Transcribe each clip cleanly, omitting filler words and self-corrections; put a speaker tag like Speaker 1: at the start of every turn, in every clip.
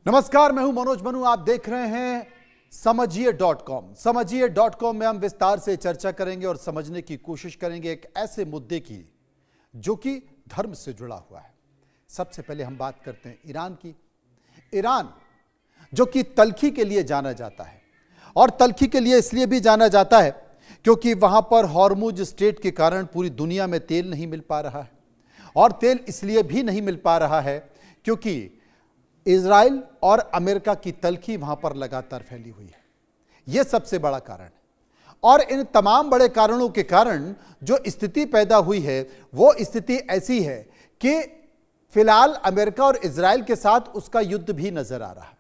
Speaker 1: नमस्कार, मैं हूं मनोज मनु। आप देख रहे हैं समझिए.com। समझिए.com में हम विस्तार से चर्चा करेंगे और समझने की कोशिश करेंगे एक ऐसे मुद्दे की जो कि धर्म से जुड़ा हुआ है। सबसे पहले हम बात करते हैं ईरान की। ईरान जो कि तल्खी के लिए जाना जाता है, और तल्खी के लिए इसलिए भी जाना जाता है क्योंकि वहां पर हॉर्मुज स्ट्रेट के कारण पूरी दुनिया में तेल नहीं मिल पा रहा है। और तेल इसलिए भी नहीं मिल पा रहा है क्योंकि इजराइल और अमेरिका की तल्खी वहां पर लगातार फैली हुई है। यह सबसे बड़ा कारण है। और इन तमाम बड़े कारणों के कारण जो स्थिति पैदा हुई है वो स्थिति ऐसी है कि फिलहाल अमेरिका और इजराइल के साथ उसका युद्ध भी नजर आ रहा है।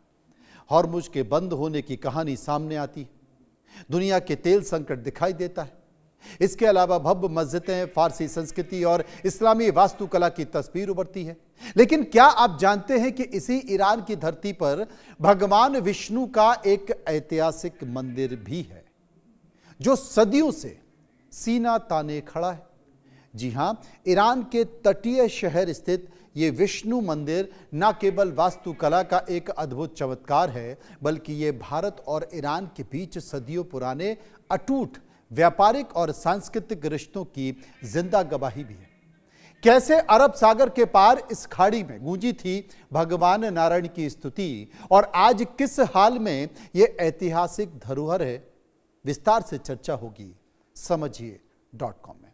Speaker 1: हॉर्मुज के बंद होने की कहानी सामने आती है, दुनिया के तेल संकट दिखाई देता है। इसके अलावा भव्य मस्जिदें, फारसी संस्कृति और इस्लामी वास्तुकला की तस्वीर उभरती है। लेकिन क्या आप जानते हैं कि इसी ईरान की धरती पर भगवान विष्णु का एक ऐतिहासिक मंदिर भी है जो सदियों से सीना ताने खड़ा है। जी हां, ईरान के तटीय शहर स्थित ये विष्णु मंदिर न केवल वास्तुकला का एक अद्भुत चमत्कार है, बल्कि ये भारत और ईरान के बीच सदियों पुराने अटूट व्यापारिक और सांस्कृतिक रिश्तों की जिंदा गवाही भी है। कैसे अरब सागर के पार इस खाड़ी में गूंजी थी भगवान नारायण की स्तुति, और आज किस हाल में यह ऐतिहासिक धरोहर है, विस्तार से चर्चा होगी समझिए.com में।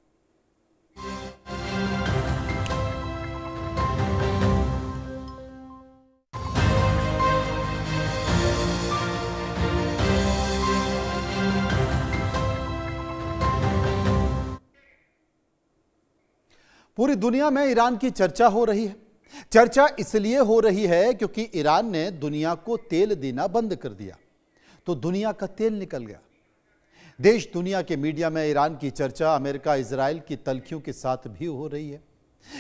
Speaker 1: पूरी दुनिया में ईरान की चर्चा हो रही है। चर्चा इसलिए हो रही है क्योंकि ईरान ने दुनिया को तेल देना बंद कर दिया, तो दुनिया का तेल निकल गया। देश दुनिया के मीडिया में ईरान की चर्चा अमेरिका इजराइल की तल्खियों के साथ भी हो रही है।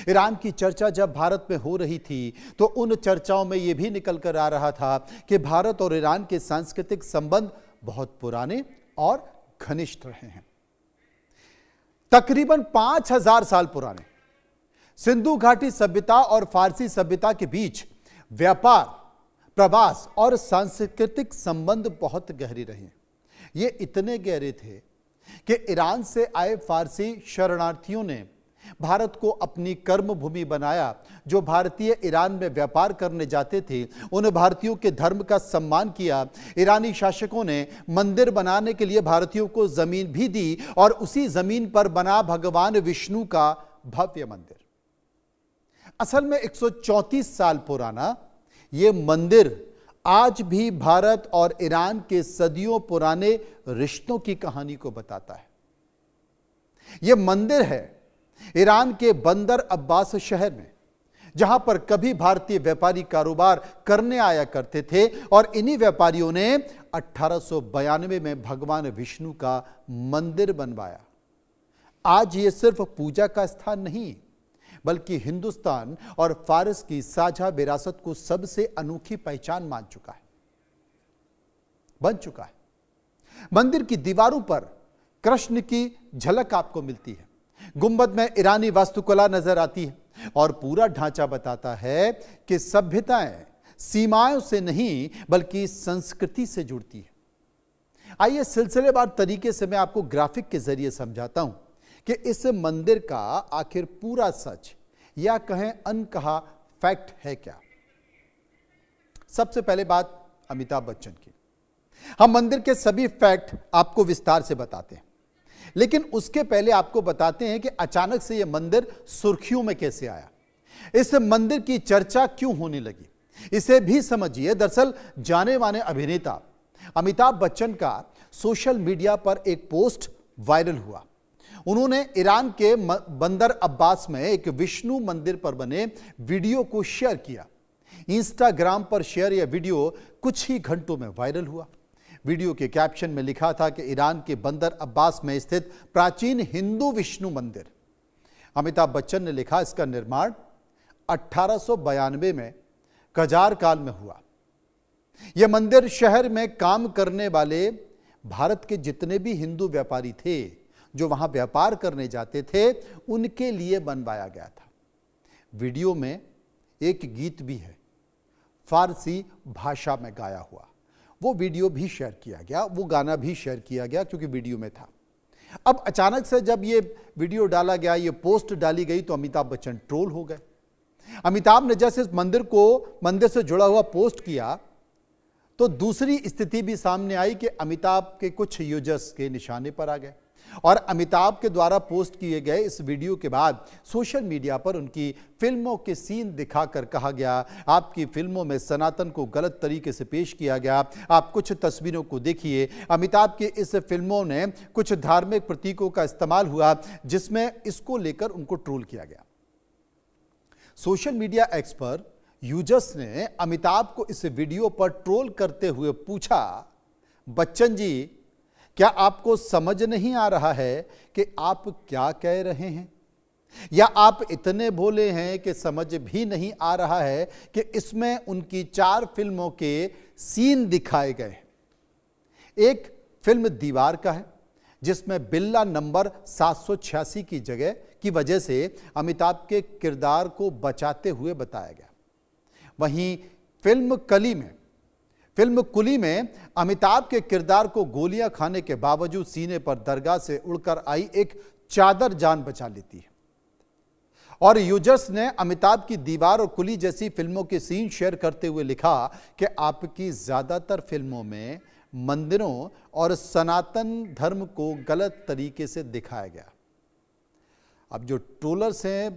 Speaker 1: ईरान की चर्चा जब भारत में हो रही थी तो उन चर्चाओं में यह भी निकल कर आ रहा था कि भारत और ईरान के सांस्कृतिक संबंध बहुत पुराने और घनिष्ठ रहे हैं। तकरीबन 5000 साल पुराने सिंधु घाटी सभ्यता और फारसी सभ्यता के बीच व्यापार, प्रवास और सांस्कृतिक संबंध बहुत गहरे रहे। ये इतने गहरे थे कि ईरान से आए फारसी शरणार्थियों ने भारत को अपनी कर्म भूमि बनाया। जो भारतीय ईरान में व्यापार करने जाते थे उन भारतीयों के धर्म का सम्मान किया। ईरानी शासकों ने मंदिर बनाने के लिए भारतीयों को जमीन भी दी, और उसी जमीन पर बना भगवान विष्णु का भव्य मंदिर। असल में 134 साल पुराना यह मंदिर आज भी भारत और ईरान के सदियों पुराने रिश्तों की कहानी को बताता है। यह मंदिर है ईरान के बंदर अब्बास शहर में, जहां पर कभी भारतीय व्यापारी कारोबार करने आया करते थे, और इन्हीं व्यापारियों ने 1892 में भगवान विष्णु का मंदिर बनवाया। आज यह सिर्फ पूजा का स्थान नहीं, बल्कि हिंदुस्तान और फारस की साझा विरासत को सबसे अनोखी पहचान बन चुका है। मंदिर की दीवारों पर कृष्ण की झलक आपको मिलती है। गुंबद में ईरानी वास्तुकला नजर आती है, और पूरा ढांचा बताता है कि सभ्यताएं सीमाओं से नहीं बल्कि संस्कृति से जुड़ती है। आइए सिलसिलेवार तरीके से मैं आपको ग्राफिक के जरिए समझाता हूं कि इस मंदिर का आखिर पूरा सच या कहें अनकहा फैक्ट है क्या। सबसे पहले बात अमिताभ बच्चन की। हम मंदिर के सभी फैक्ट आपको विस्तार से बताते हैं, लेकिन उसके पहले आपको बताते हैं कि अचानक से यह मंदिर सुर्खियों में कैसे आया, इस मंदिर की चर्चा क्यों होने लगी, इसे भी समझिए। दरअसल जाने माने अभिनेता अमिताभ बच्चन का सोशल मीडिया पर एक पोस्ट वायरल हुआ। उन्होंने ईरान के बंदर अब्बास में एक विष्णु मंदिर पर बने वीडियो को शेयर किया। इंस्टाग्राम पर शेयर यह वीडियो कुछ ही घंटों में वायरल हुआ। वीडियो के कैप्शन में लिखा था कि ईरान के बंदर अब्बास में स्थित प्राचीन हिंदू विष्णु मंदिर। अमिताभ बच्चन ने लिखा, इसका निर्माण 1892 में कजार काल में हुआ। यह मंदिर शहर में काम करने वाले भारत के जितने भी हिंदू व्यापारी थे जो वहां व्यापार करने जाते थे उनके लिए बनवाया गया था। वीडियो में एक गीत भी है, फारसी भाषा में गाया हुआ। वो वीडियो भी शेयर किया गया, वो गाना भी शेयर किया गया क्योंकि वीडियो में था। अब अचानक से जब ये वीडियो डाला गया, ये पोस्ट डाली गई तो अमिताभ बच्चन ट्रोल हो गए। अमिताभ ने जैसे इस मंदिर से जुड़ा हुआ पोस्ट किया तो दूसरी स्थिति भी सामने आई कि अमिताभ के कुछ यूजर्स के निशाने पर आ गए और अमिताभ के द्वारा पोस्ट किए गए इस वीडियो के बाद सोशल मीडिया पर उनकी फिल्मों के सीन दिखाकर कहा गया, आपकी फिल्मों में सनातन को गलत तरीके से पेश किया गया। आप कुछ तस्वीरों को देखिए, अमिताभ के इस फिल्मों ने कुछ धार्मिक प्रतीकों का इस्तेमाल हुआ जिसमें इसको लेकर उनको ट्रोल किया गया। सोशल मीडिया एक्स पर यूजर्स ने अमिताभ को इस वीडियो पर ट्रोल करते हुए पूछा, बच्चन जी क्या आपको समझ नहीं आ रहा है कि आप क्या कह रहे हैं, या आप इतने भोले हैं कि समझ भी नहीं आ रहा है कि इसमें उनकी 4 फिल्मों के सीन दिखाए गए हैं। एक फिल्म दीवार का है जिसमें बिल्ला नंबर 786 की वजह से अमिताभ के किरदार को बचाते हुए बताया गया। वहीं फिल्म कुली में अमिताभ के किरदार को गोलियां खाने के बावजूद सीने पर दरगाह से उड़कर आई एक चादर जान बचा लेती है। और यूजर्स ने अमिताभ की दीवार और कुली जैसी फिल्मों के सीन शेयर करते हुए लिखा कि आपकी ज्यादातर फिल्मों में मंदिरों और सनातन धर्म को गलत तरीके से दिखाया गया। अब जो ट्रोलर्स हैं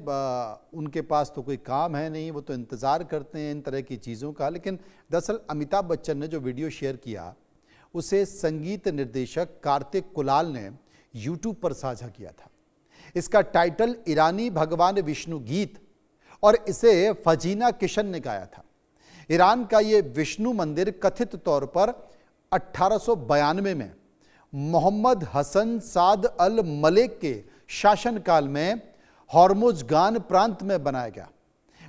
Speaker 1: उनके पास तो कोई काम है नहीं, वो तो इंतज़ार करते हैं इन तरह की चीज़ों का। लेकिन दरअसल अमिताभ बच्चन ने जो वीडियो शेयर किया उसे संगीत निर्देशक कार्तिक कुलाल ने यूट्यूब पर साझा किया था। इसका टाइटल ईरानी भगवान विष्णु गीत और इसे फजीना किशन ने गाया था। ईरान का ये विष्णु मंदिर कथित तौर पर 1892 में मोहम्मद हसन साद अल मलेक के शासनकाल में हॉर्मुज़गान प्रांत में बनाया गया।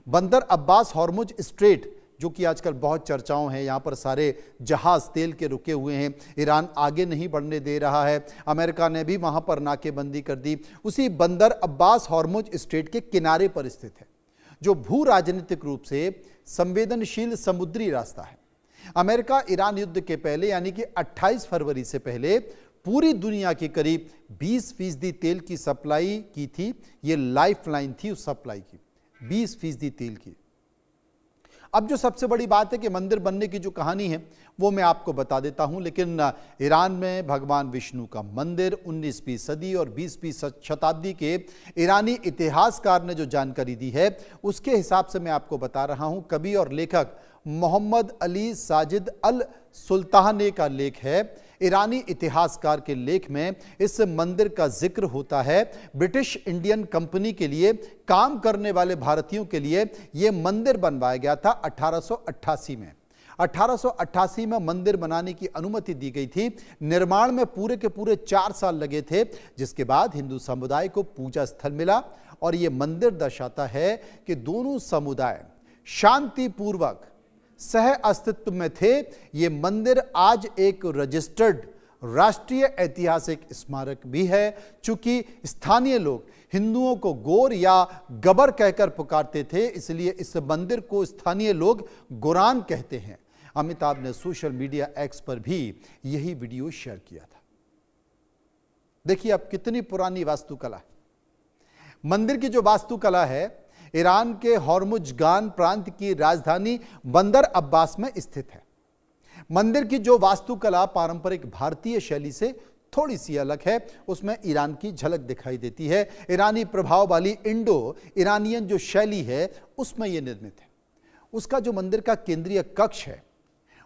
Speaker 1: बंदर अब्बास हॉर्मुज स्ट्रेट, जो कि आजकल बहुत चर्चाओं हैं, यहाँ पर सारे जहाज तेल के रुके हुए हैं, ईरान आगे नहीं बढ़ने दे रहा है, अमेरिका ने भी वहाँ पर नाकेबंदी कर दी। उसी बंदर अब्बास हॉर्मुज स्ट्रेट के किनारे पर स्थित है, जो भू राजनीतिक रूप से संवेदनशील समुद्री रास्ता है। अमेरिका ईरान युद्ध के पहले यानी कि 28 फरवरी से पहले पूरी दुनिया की करीब 20% तेल की सप्लाई की थी। ये लाइफलाइन थी उस सप्लाई की, 20% तेल की। अब जो सबसे बड़ी बात है कि मंदिर बनने की जो कहानी है वो मैं आपको बता देता हूं। लेकिन ईरान में भगवान विष्णु का मंदिर 19वीं सदी और 20वीं शताब्दी के ईरानी इतिहासकार ने जो जानकारी दी है उसके हिसाब से मैं आपको बता रहा हूं। कवि और लेखक मोहम्मद अली साजिद अल सुल्तानी का लेख है। ईरानी इतिहासकार के लेख में इस मंदिर का जिक्र होता है। ब्रिटिश इंडियन कंपनी के लिए काम करने वाले भारतीयों के लिए यह मंदिर बनवाया गया था 1888 में। 1888 में मंदिर बनाने की अनुमति दी गई थी। निर्माण में पूरे के पूरे 4 साल लगे थे, जिसके बाद हिंदू समुदाय को पूजा स्थल मिला। और यह मंदिर दर्शाता है कि दोनों समुदाय शांतिपूर्वक सह अस्तित्व में थे। ये मंदिर आज एक रजिस्टर्ड राष्ट्रीय ऐतिहासिक स्मारक भी है। चूंकि स्थानीय लोग हिंदुओं को गोर या गबर कहकर पुकारते थे, इसलिए इस मंदिर को स्थानीय लोग गोरान कहते हैं। अमिताभ ने सोशल मीडिया एक्स पर भी यही वीडियो शेयर किया था। देखिए अब कितनी पुरानी वास्तुकला है। मंदिर की जो वास्तुकला है ईरान के हॉर्मुज़गान प्रांत की राजधानी बंदर अब्बास में स्थित है। मंदिर की जो वास्तुकला पारंपरिक भारतीय शैली से थोड़ी सी अलग है, उसमें ईरान की झलक दिखाई देती है। ईरानी प्रभाव वाली इंडो ईरानियन जो शैली है उसमें यह निर्मित है। उसका जो मंदिर का केंद्रीय कक्ष है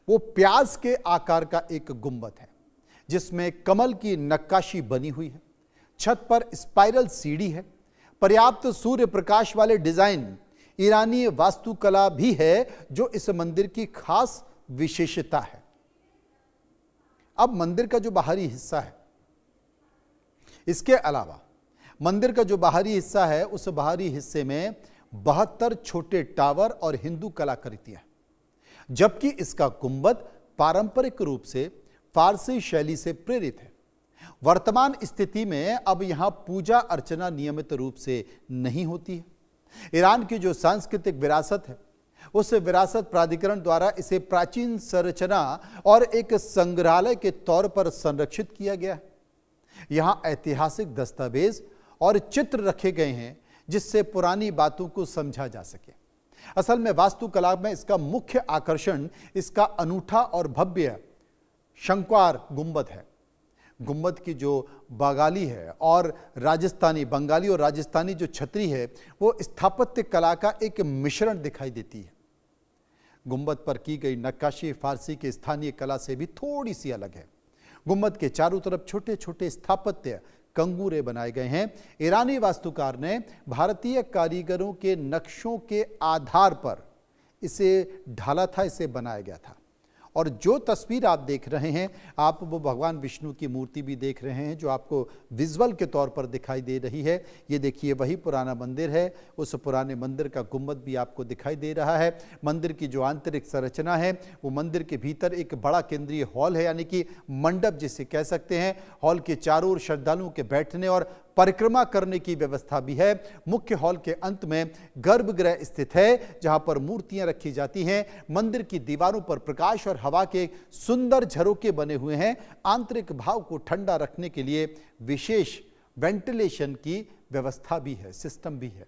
Speaker 1: वो प्याज के आकार का एक गुंबद है जिसमें कमल की नक्काशी बनी हुई है। छत पर स्पाइरल सीढ़ी है। पर्याप्त सूर्य प्रकाश वाले डिजाइन ईरानी वास्तुकला भी है जो इस मंदिर की खास विशेषता है। अब मंदिर का जो बाहरी हिस्सा है, इसके अलावा मंदिर का जो बाहरी हिस्सा है उस बाहरी हिस्से में 72 छोटे टावर और हिंदू कलाकृतियां, जबकि इसका गुंबद पारंपरिक रूप से फारसी शैली से प्रेरित है। वर्तमान स्थिति में अब यहां पूजा अर्चना नियमित रूप से नहीं होती है। ईरान की जो सांस्कृतिक विरासत है उस विरासत प्राधिकरण द्वारा इसे प्राचीन संरचना और एक संग्रहालय के तौर पर संरक्षित किया गया है। यहां ऐतिहासिक दस्तावेज और चित्र रखे गए हैं जिससे पुरानी बातों को समझा जा सके। असल में वास्तुकला में इसका मुख्य आकर्षण इसका अनूठा और भव्य शंक्वाकार गुंबद है। गुंबद की जो बंगाली और राजस्थानी जो छतरी है वो स्थापत्य कला का एक मिश्रण दिखाई देती है। गुंबद पर की गई नक्काशी फारसी के स्थानीय कला से भी थोड़ी सी अलग है। गुंबद के चारों तरफ छोटे छोटे स्थापत्य कंगूरे बनाए गए हैं। ईरानी वास्तुकार ने भारतीय कारीगरों के नक्शों के आधार पर इसे ढाला था, इसे बनाया गया था। और जो तस्वीर आप देख रहे हैं, आप वो भगवान विष्णु की मूर्ति भी देख रहे हैं जो आपको विजुअल के तौर पर दिखाई दे रही है। ये देखिए वही पुराना मंदिर है। उस पुराने मंदिर का गुंबद भी आपको दिखाई दे रहा है। मंदिर की जो आंतरिक संरचना है वो मंदिर के भीतर एक बड़ा केंद्रीय हॉल है, यानी कि मंडप जिसे कह सकते हैं। हॉल के चारों ओर श्रद्धालुओं के बैठने और परिक्रमा करने की व्यवस्था भी है। मुख्य हॉल के अंत में गर्भगृह स्थित है जहां पर मूर्तियां रखी जाती हैं। मंदिर की दीवारों पर प्रकाश और हवा के सुंदर झरोके बने हुए हैं। आंतरिक भाव को ठंडा रखने के लिए विशेष वेंटिलेशन की व्यवस्था भी है, सिस्टम भी है।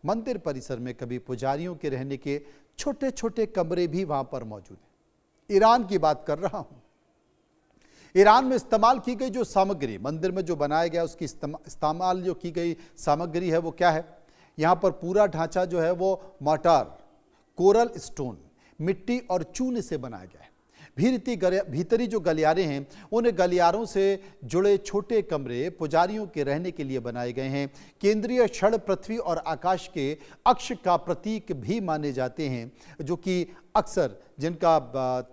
Speaker 1: मंदिर परिसर में कभी पुजारियों के रहने के छोटे छोटे कमरे भी वहां पर मौजूद हैं। ईरान की बात कर रहा हूं। ईरान में इस्तेमाल की गई जो सामग्री, मंदिर में जो बनाया गया उसकी इस्तेमाल जो की गई सामग्री है वो क्या है? यहाँ पर पूरा ढांचा जो है वो मोर्टार, कोरल स्टोन, मिट्टी और चूने से बनाया गया है। भीतरी जो गलियारे हैं उन गलियारों से जुड़े छोटे कमरे पुजारियों के रहने के लिए बनाए गए हैं। केंद्रीय क्षण पृथ्वी और आकाश के अक्ष का प्रतीक भी माने जाते हैं, जो कि अक्सर जिनका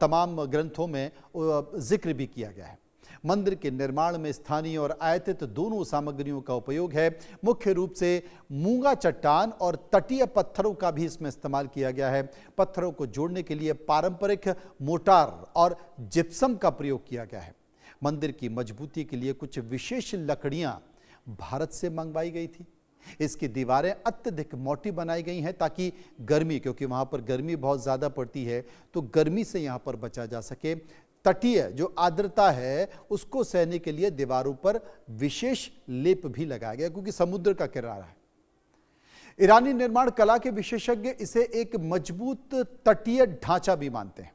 Speaker 1: तमाम ग्रंथों में जिक्र भी किया गया है। मंदिर के निर्माण में स्थानीय और आयातित दोनों सामग्रियों का उपयोग है। मुख्य रूप से मूंगा चट्टान और तटीय पत्थरों का भी इसमें इस्तेमाल किया गया है। पत्थरों को जोड़ने के लिए पारंपरिक मोटार और जिप्सम का प्रयोग किया गया है। मंदिर की मजबूती के लिए कुछ विशेष लकड़ियां भारत से मंगवाई गई थी। इसकी दीवारें अत्यधिक मोटी बनाई गई हैं ताकि गर्मी, क्योंकि वहां पर गर्मी बहुत ज्यादा पड़ती है, तो गर्मी से यहां पर बचा जा सके। तटीय जो आर्द्रता है उसको सहने के लिए दीवारों पर विशेष लेप भी लगाया गया, क्योंकि समुद्र का किनारा है। ईरानी निर्माण कला के विशेषज्ञ इसे एक मजबूत तटीय ढांचा भी मानते हैं,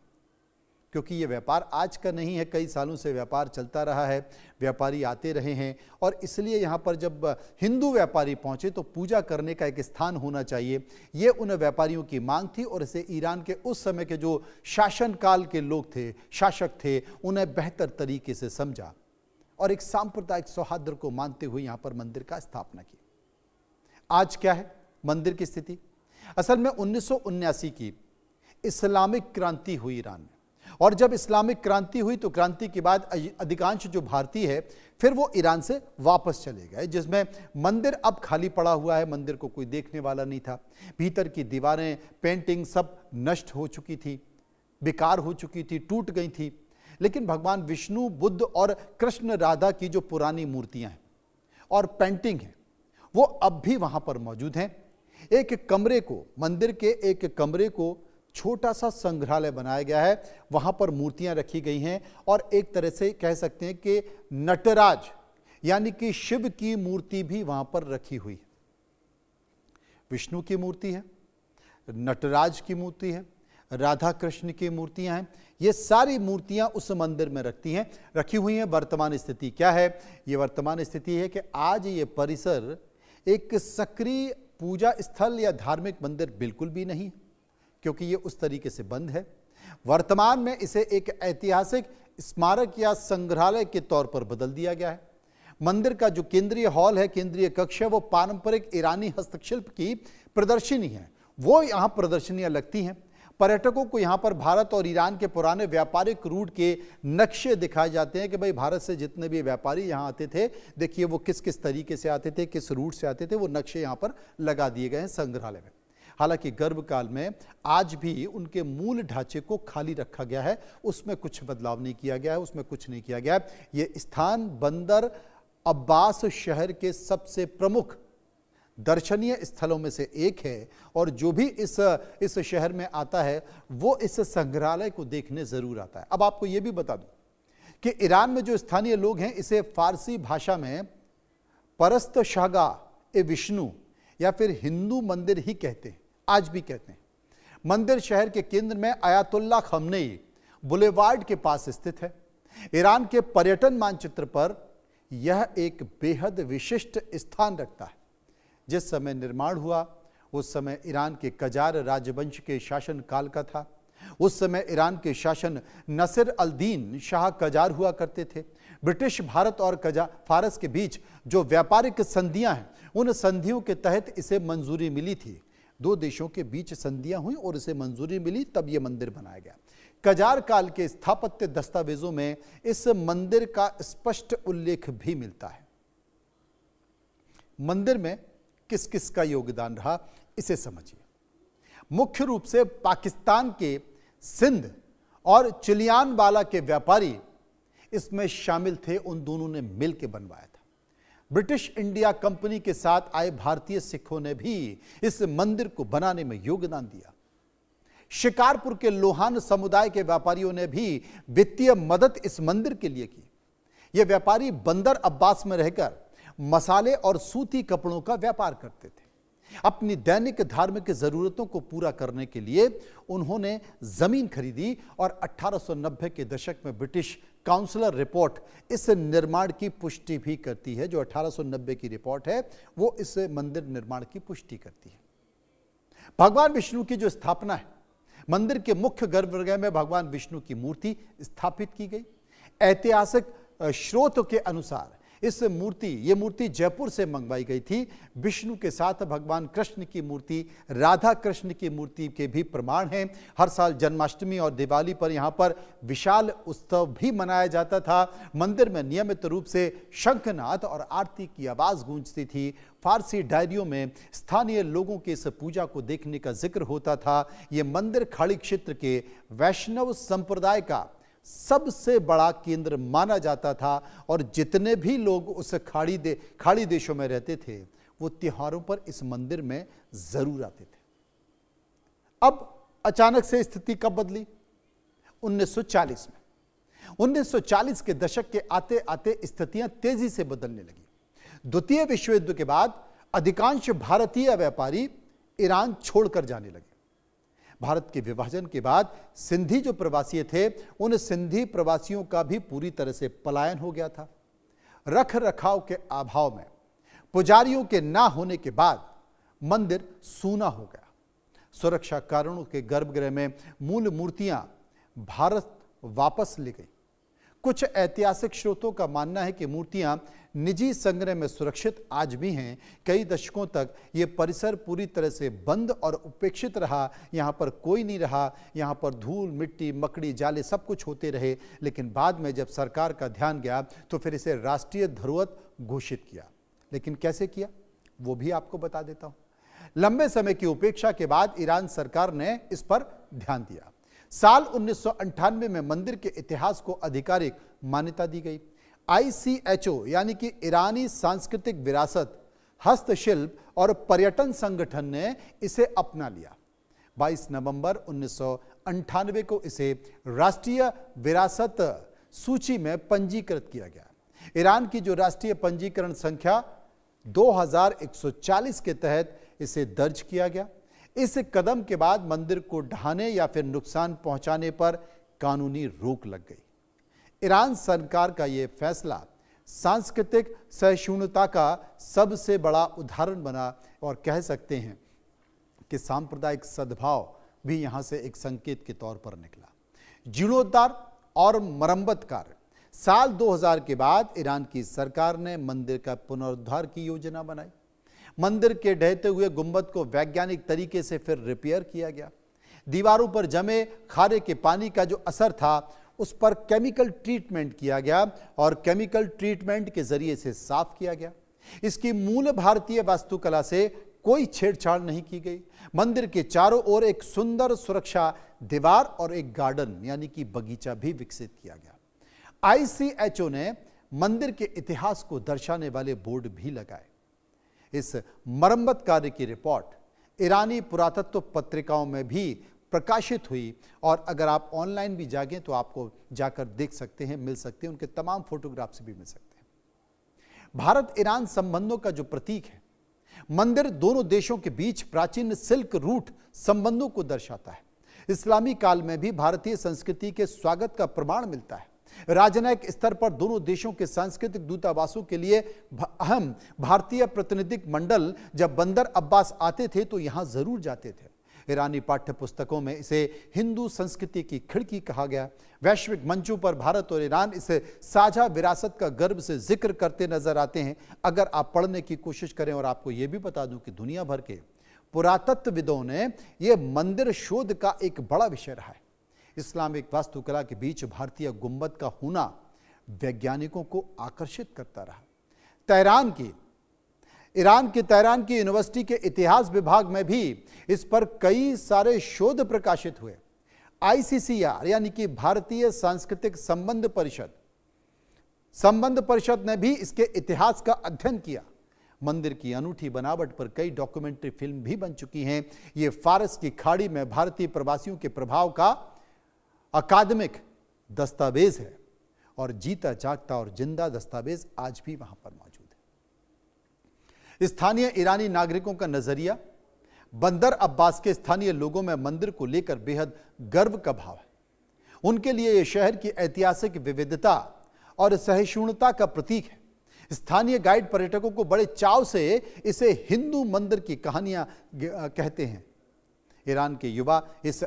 Speaker 1: क्योंकि यह व्यापार आज का नहीं है, कई सालों से व्यापार चलता रहा है, व्यापारी आते रहे हैं। और इसलिए यहाँ पर जब हिंदू व्यापारी पहुंचे तो पूजा करने का एक स्थान होना चाहिए, ये उन व्यापारियों की मांग थी। और इसे ईरान के उस समय के जो शासनकाल के लोग थे, शासक थे, उन्हें बेहतर तरीके से समझा और एक सांप्रदायिक सौहार्द को मानते हुए यहाँ पर मंदिर का स्थापना की। आज क्या है मंदिर की स्थिति? असल में 1979 की इस्लामिक क्रांति हुई ईरान में, और जब इस्लामिक क्रांति हुई तो क्रांति के बाद अधिकांश जो भारतीय है फिर वो ईरान से वापस चले गए, जिसमें मंदिर अब खाली पड़ा हुआ है। मंदिर को कोई देखने वाला नहीं था। भीतर की दीवारें, पेंटिंग सब नष्ट हो चुकी थी, बेकार हो चुकी थी, टूट गई थी। लेकिन भगवान विष्णु, बुद्ध और कृष्ण राधा की जो पुरानी मूर्तियां हैं और पेंटिंग है वो अब भी वहां पर मौजूद हैं। एक कमरे को, मंदिर के एक कमरे को छोटा सा संग्रहालय बनाया गया है। वहां पर मूर्तियां रखी गई हैं और एक तरह से कह सकते हैं कि नटराज यानी कि शिव की मूर्ति भी वहां पर रखी हुई है। विष्णु की मूर्ति है, नटराज की मूर्ति है, राधा कृष्ण की मूर्तियां हैं। ये सारी मूर्तियां उस मंदिर में रखी हुई हैं। वर्तमान स्थिति क्या है? ये वर्तमान स्थिति है कि आज ये परिसर एक सक्रिय पूजा स्थल या धार्मिक मंदिर बिल्कुल भी नहीं, क्योंकि ये उस तरीके से बंद है। वर्तमान में इसे एक ऐतिहासिक स्मारक या संग्रहालय के तौर पर बदल दिया गया है। मंदिर का जो केंद्रीय हॉल है, केंद्रीय कक्ष है, वो पारंपरिक ईरानी हस्तशिल्प की प्रदर्शनी है। वो यहाँ प्रदर्शनियां लगती हैं। पर्यटकों को यहाँ पर भारत और ईरान के पुराने व्यापारिक रूट के नक्शे दिखाए जाते हैं कि भाई भारत से जितने भी व्यापारी यहाँ आते थे, देखिए वो किस किस तरीके से आते थे, किस रूट से आते थे, वो नक्शे यहाँ पर लगा दिए गए हैं संग्रहालय में। हालांकि गर्भकाल में आज भी उनके मूल ढांचे को खाली रखा गया है, उसमें कुछ बदलाव नहीं किया गया है, उसमें कुछ नहीं किया गया है। ये स्थान बंदर अब्बास शहर के सबसे प्रमुख दर्शनीय स्थलों में से एक है और जो भी इस शहर में आता है वो इस संग्रहालय को देखने जरूर आता है। अब आपको यह भी बता दूं कि ईरान में जो स्थानीय लोग हैं इसे फारसी भाषा में परस्त शागा ए विष्णु या फिर हिंदू मंदिर ही कहते हैं, आज भी कहते हैं। मंदिर शहर के केंद्र में आयतुल्ला खमनेई बुलेवार्ड के पास स्थित है। ईरान के पर्यटन मानचित्र पर यह एक बेहद विशिष्ट स्थान रखता है। जिस समय निर्माण हुआ उस समय ईरान के कजार राजवंश के शासन काल का था। उस समय ईरान के शासन नसिर अल दीन शाह कजार हुआ करते थे। ब्रिटिश भारत और फारस के बीच जो व्यापारिक संधियां हैं उन संधियों के तहत इसे मंजूरी मिली थी। दो देशों के बीच संधियां हुई और इसे मंजूरी मिली, तब यह मंदिर बनाया गया। कजार काल के स्थापत्य दस्तावेजों में इस मंदिर का स्पष्ट उल्लेख भी मिलता है। मंदिर में किस किस का योगदान रहा इसे समझिए। मुख्य रूप से पाकिस्तान के सिंध और चिलियानवाला के व्यापारी इसमें शामिल थे, उन दोनों ने मिलकर बनवाया था। ब्रिटिश इंडिया कंपनी के साथ आए भारतीय सिखों ने भी इस मंदिर को बनाने में योगदान दिया। शिकारपुर के लोहान समुदाय के व्यापारियों ने भी वित्तीय मदद इस मंदिर के लिए की। ये व्यापारी बंदर अब्बास में रहकर मसाले और सूती कपड़ों का व्यापार करते थे। अपनी दैनिक धार्मिक जरूरतों को पूरा करने के लिए उन्होंने जमीन खरीदी और 1890 के दशक में ब्रिटिश काउंसिलर रिपोर्ट इस निर्माण की पुष्टि भी करती है। जो 1890 की रिपोर्ट है वो इस मंदिर निर्माण की पुष्टि करती है। भगवान विष्णु की जो स्थापना है, मंदिर के मुख्य गर्भगृह में भगवान विष्णु की मूर्ति स्थापित की गई। ऐतिहासिक स्रोत के अनुसार ये मूर्ति जयपुर से मंगवाई गई थी। विष्णु के साथ भगवान कृष्ण की मूर्ति, राधा कृष्ण की मूर्ति के भी प्रमाण हैं। हर साल जन्माष्टमी और दिवाली पर यहाँ पर विशाल उत्सव भी मनाया जाता था। मंदिर में नियमित रूप से शंखनाद और आरती की आवाज गूंजती थी। फारसी डायरियों में स्थानीय लोगों के इस पूजा को देखने का जिक्र होता था। ये मंदिर खाड़ी क्षेत्र के वैष्णव संप्रदाय का सबसे बड़ा केंद्र माना जाता था और जितने भी लोग उस खाड़ी देशों में रहते थे वो त्योहारों पर इस मंदिर में जरूर आते थे। अब अचानक से स्थिति कब बदली? 1940 में। 1940 के दशक के आते आते स्थितियां तेजी से बदलने लगी। द्वितीय विश्व युद्ध के बाद अधिकांश भारतीय व्यापारी ईरान छोड़कर जाने लगे। भारत के विभाजन के बाद सिंधी जो प्रवासी थे उन सिंधी प्रवासियों का भी पूरी तरह से पलायन हो गया था। रख रखाव के अभाव में, पुजारियों के ना होने के बाद मंदिर सूना हो गया। सुरक्षा कारणों के गर्भगृह में मूल मूर्तियां भारत वापस ले गई। कुछ ऐतिहासिक स्रोतों का मानना है कि मूर्तियां निजी संग्रह में सुरक्षित आज भी हैं। कई दशकों तक ये परिसर पूरी तरह से बंद और उपेक्षित रहा। यहाँ पर कोई नहीं रहा। यहाँ पर धूल, मिट्टी, मकड़ी, जाले सब कुछ होते रहे। लेकिन बाद में जब सरकार का ध्यान गया तो फिर इसे राष्ट्रीय धरोहर घोषित किया। लेकिन कैसे किया वो भी आपको बता देता हूँ। लंबे समय की उपेक्षा के बाद ईरान सरकार ने इस पर ध्यान दिया। साल 1998 में मंदिर के इतिहास को आधिकारिक मान्यता दी गई। ICHO यानी कि ईरानी सांस्कृतिक विरासत, हस्तशिल्प और पर्यटन संगठन ने इसे अपना लिया। 22 नवंबर 1998 को इसे राष्ट्रीय विरासत सूची में पंजीकृत किया गया। ईरान की जो राष्ट्रीय पंजीकरण संख्या 2140 के तहत इसे दर्ज किया गया। इस कदम के बाद मंदिर को ढहाने या फिर नुकसान पहुंचाने पर कानूनी रोक लग गई। ईरान सरकार का यह फैसला सांस्कृतिक सहिष्णुता का सबसे बड़ा उदाहरण बना और कह सकते हैं कि सांप्रदायिक सद्भाव भी यहां से एक संकेत के तौर पर निकला। जीर्णोद्धार और मरम्मत कार्य। साल 2000 के बाद ईरान की सरकार ने मंदिर का पुनरुद्धार की योजना बनाई। मंदिर के ढहते हुए गुंबद को वैज्ञानिक तरीके से फिर रिपेयर किया गया। दीवारों पर जमे खारे के पानी का जो असर था उस पर केमिकल ट्रीटमेंट किया गया और केमिकल ट्रीटमेंट के जरिए से साफ किया गया। इसकी मूल भारतीय वास्तुकला से कोई छेड़छाड़ नहीं की गई। मंदिर के चारों ओर एक सुंदर सुरक्षा दीवार और एक गार्डन यानी कि बगीचा भी विकसित किया गया। ICHO ने मंदिर के इतिहास को दर्शाने वाले बोर्ड भी लगाए। इस मरम्मत कार्य की रिपोर्ट ईरानी पुरातत्व पत्रिकाओं में भी प्रकाशित हुई और अगर आप ऑनलाइन भी जागें तो आपको जाकर देख सकते हैं, मिल सकते हैं, उनके तमाम फोटोग्राफ्स भी मिल सकते हैं। भारत ईरान संबंधों का जो प्रतीक है, मंदिर दोनों देशों के बीच प्राचीन सिल्क रूट संबंधों को दर्शाता है। इस्लामी काल में भी भारतीय संस्कृति के स्वागत का प्रमाण मिलता है। राजनयिक स्तर पर दोनों देशों के सांस्कृतिक दूतावासों के लिए अहम भारतीय प्रतिनिधिक मंडल जब बंदर अब्बास आते थे तो यहां जरूर जाते थे। ईरानी पाठ्य पुस्तकों में इसे हिंदू संस्कृति की खिड़की कहा गया। वैश्विक मंचों पर भारत और ईरान इस साझा विरासत का गर्व से जिक्र करते नजर आते हैं। अगर आप पढ़ने की कोशिश करें, और आपको यह भी बता दूं कि दुनिया भर के पुरातत्वविदों ने यह मंदिर शोध का एक बड़ा विषय रहा है। इस्लामिक वास्तुकला के बीच भारतीय गुंबद का होना वैज्ञानिकों को आकर्षित करता रहा। ईरान की तेहरान की यूनिवर्सिटी के इतिहास विभाग में भी इस पर कई सारे शोध प्रकाशित हुए। ICCR यानी कि भारतीय सांस्कृतिक संबंध परिषद ने भी इसके इतिहास का अध्ययन किया। मंदिर की अनूठी बनावट पर कई डॉक्यूमेंट्री फिल्म भी बन चुकी हैं। ये फारस की खाड़ी में भारतीय प्रवासियों के प्रभाव का अकादमिक दस्तावेज है और जीता जागता और जिंदा दस्तावेज आज भी वहां पर मौजूद है। स्थानीय ईरानी नागरिकों का नजरिया, बंदर अब्बास के स्थानीय लोगों में मंदिर को लेकर बेहद गर्व का भाव है। उनके लिए यह शहर की ऐतिहासिक विविधता और सहिष्णुता का प्रतीक है। स्थानीय गाइड पर्यटकों को बड़े चाव से इसे हिंदू मंदिर की कहानियां कहते हैं। ईरान के युवा इस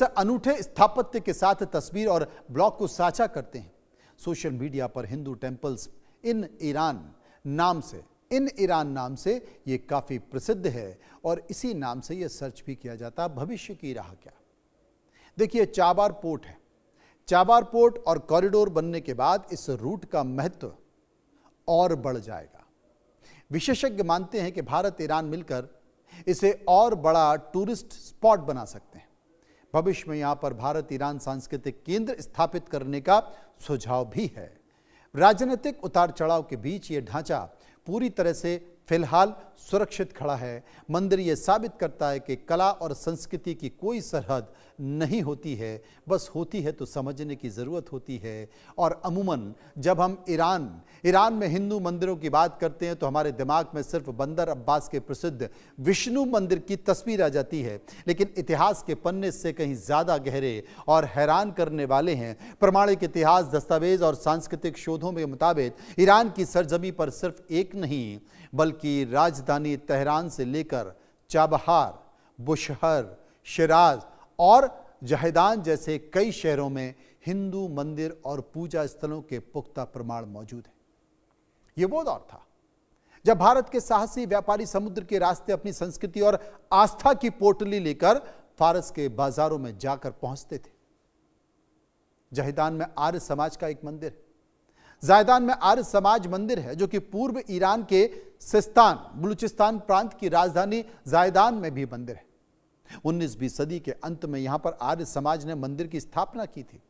Speaker 1: अनूठे स्थापत्य के साथ तस्वीर और ब्लॉग को साझा करते हैं। सोशल मीडिया पर हिंदू टेम्पल्स इन ईरान नाम से ये काफी प्रसिद्ध है और इसी नाम से ये सर्च भी किया जाता है। भविष्य की राह क्या? देखिए, चाबार पोर्ट है। चाबार पोर्ट और कॉरिडोर बनने के बाद इस रूट का महत्व और बढ़ जाएगा। विशेषज्ञ मानते हैं कि भारत ईरान मिलकर इसे और बड़ा टूरिस्ट स्पॉट बना सकते हैं। भविष्य में यहां पर भारत ईरान सांस्कृतिक केंद्र स्थापित करने का सुझाव भी है। राजनीतिक उतार चढ़ाव के बीच यह ढांचा पूरी तरह से फिलहाल सुरक्षित खड़ा है। मंदिर यह साबित करता है कि कला और संस्कृति की कोई सरहद नहीं होती है, बस होती है तो समझने की जरूरत होती है। और अमूमन जब हम ईरान में हिंदू मंदिरों की बात करते हैं तो हमारे दिमाग में सिर्फ बंदर अब्बास के प्रसिद्ध विष्णु मंदिर की तस्वीर आ जाती है, लेकिन इतिहास के पन्ने इससे कहीं ज्यादा गहरे और हैरान करने वाले हैं। प्रमाणिक इतिहास, दस्तावेज और सांस्कृतिक शोधों के मुताबिक ईरान की सरजमी पर सिर्फ एक नहीं बल्कि राजधानी तेहरान से लेकर चाबहार, बुशहर, शिराज और जहेदान जैसे कई शहरों में हिंदू मंदिर और पूजा स्थलों के पुख्ता प्रमाण मौजूद हैं। यह वो दौर था जब भारत के साहसी व्यापारी समुद्र के रास्ते अपनी संस्कृति और आस्था की पोटली लेकर फारस के बाजारों में जाकर पहुंचते थे। जहेदान में आर्य समाज का एक मंदिर है। जायदान में आर्य समाज मंदिर है जो कि पूर्व ईरान के सिस्तान बलूचिस्तान प्रांत की राजधानी जायदान में भी मंदिर है। 19वीं सदी के अंत में यहां पर आर्य समाज ने मंदिर की स्थापना की थी।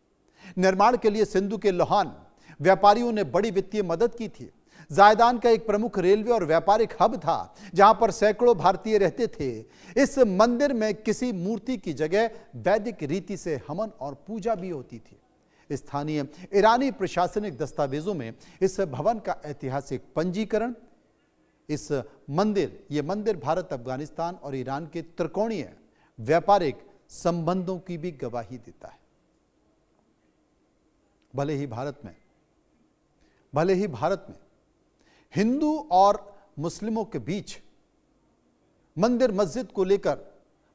Speaker 1: निर्माण के लिए सिंधु के लोहान व्यापारियों ने बड़ी वित्तीय मदद की थी। जायदान का एक प्रमुख रेलवे और व्यापारिक हब था जहां पर सैकड़ों भारतीय रहते थे। इस मंदिर में किसी मूर्ति की जगह वैदिक रीति से हवन और पूजा भी होती थी। स्थानीय ईरानी प्रशासनिक दस्तावेजों में इस भवन का ऐतिहासिक पंजीकरण, ये मंदिर भारत, अफगानिस्तान और ईरान के त्रिकोणीय व्यापारिक संबंधों की भी गवाही देता है। भले ही भारत में हिंदू और मुस्लिमों के बीच मंदिर मस्जिद को लेकर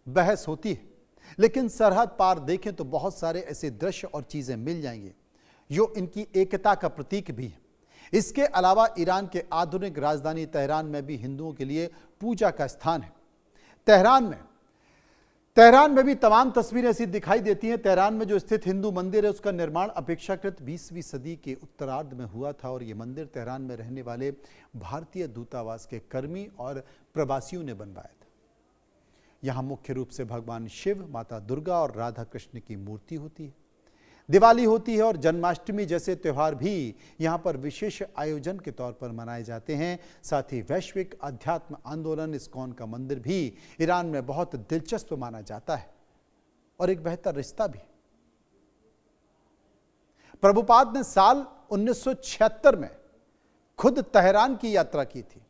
Speaker 1: बहस होती है, लेकिन सरहद पार देखें तो बहुत सारे ऐसे दृश्य और चीजें मिल जाएंगे जो इनकी एकता का प्रतीक भी है। इसके अलावा ईरान के आधुनिक राजधानी तेहरान में भी हिंदुओं के लिए पूजा का स्थान है। तेहरान में भी तमाम तस्वीरें ऐसी दिखाई देती हैं। तेहरान में जो स्थित हिंदू मंदिर है उसका निर्माण अपेक्षाकृत 20वीं सदी के उत्तरार्ध में हुआ था और यह मंदिर तेहरान में रहने वाले भारतीय दूतावास के कर्मी और प्रवासियों ने बनवाया था। यहां मुख्य रूप से भगवान शिव, माता दुर्गा और राधा कृष्ण की मूर्ति होती है। दिवाली होती है और जन्माष्टमी जैसे त्यौहार भी यहाँ पर विशेष आयोजन के तौर पर मनाए जाते हैं। साथ ही वैश्विक अध्यात्म आंदोलन इस्कॉन का मंदिर भी ईरान में बहुत दिलचस्प माना जाता है और एक बेहतर रिश्ता भी। प्रभुपाद ने साल 1976 में खुद तेहरान की यात्रा की थी।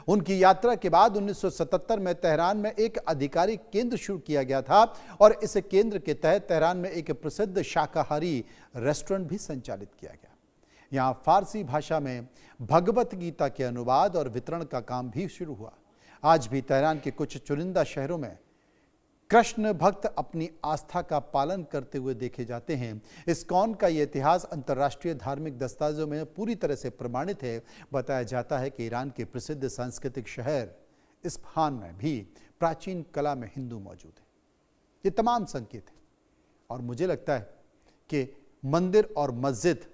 Speaker 1: उनकी यात्रा के बाद 1977 में तेहरान में एक आधिकारिक केंद्र शुरू किया गया था और इस केंद्र के तहत तेहरान में एक प्रसिद्ध शाकाहारी रेस्टोरेंट भी संचालित किया गया। यहां फारसी भाषा में भगवत गीता के अनुवाद और वितरण का काम भी शुरू हुआ। आज भी तेहरान के कुछ चुनिंदा शहरों में कृष्ण भक्त अपनी आस्था का पालन करते हुए देखे जाते हैं। इस्कॉन का यह इतिहास अंतर्राष्ट्रीय धार्मिक दस्तावेजों में पूरी तरह से प्रमाणित है। बताया जाता है कि ईरान के प्रसिद्ध सांस्कृतिक शहर इस्फहान में भी प्राचीन कला में हिंदू मौजूद है। ये तमाम संकेत हैं और मुझे लगता है कि मंदिर और मस्जिद,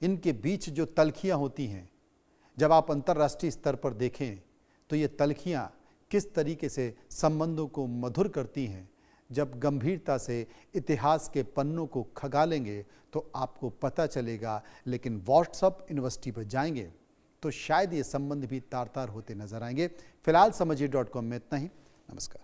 Speaker 1: इनके बीच जो तलखियां होती हैं, जब आप अंतर्राष्ट्रीय स्तर पर देखें तो ये तलखियां किस तरीके से संबंधों को मधुर करती हैं। जब गंभीरता से इतिहास के पन्नों को खंगालेंगे तो आपको पता चलेगा। लेकिन व्हाट्सएप यूनिवर्सिटी पर जाएंगे तो शायद ये संबंध भी तार तार होते नजर आएंगे। फिलहाल समझिए.com में इतना ही। नमस्कार।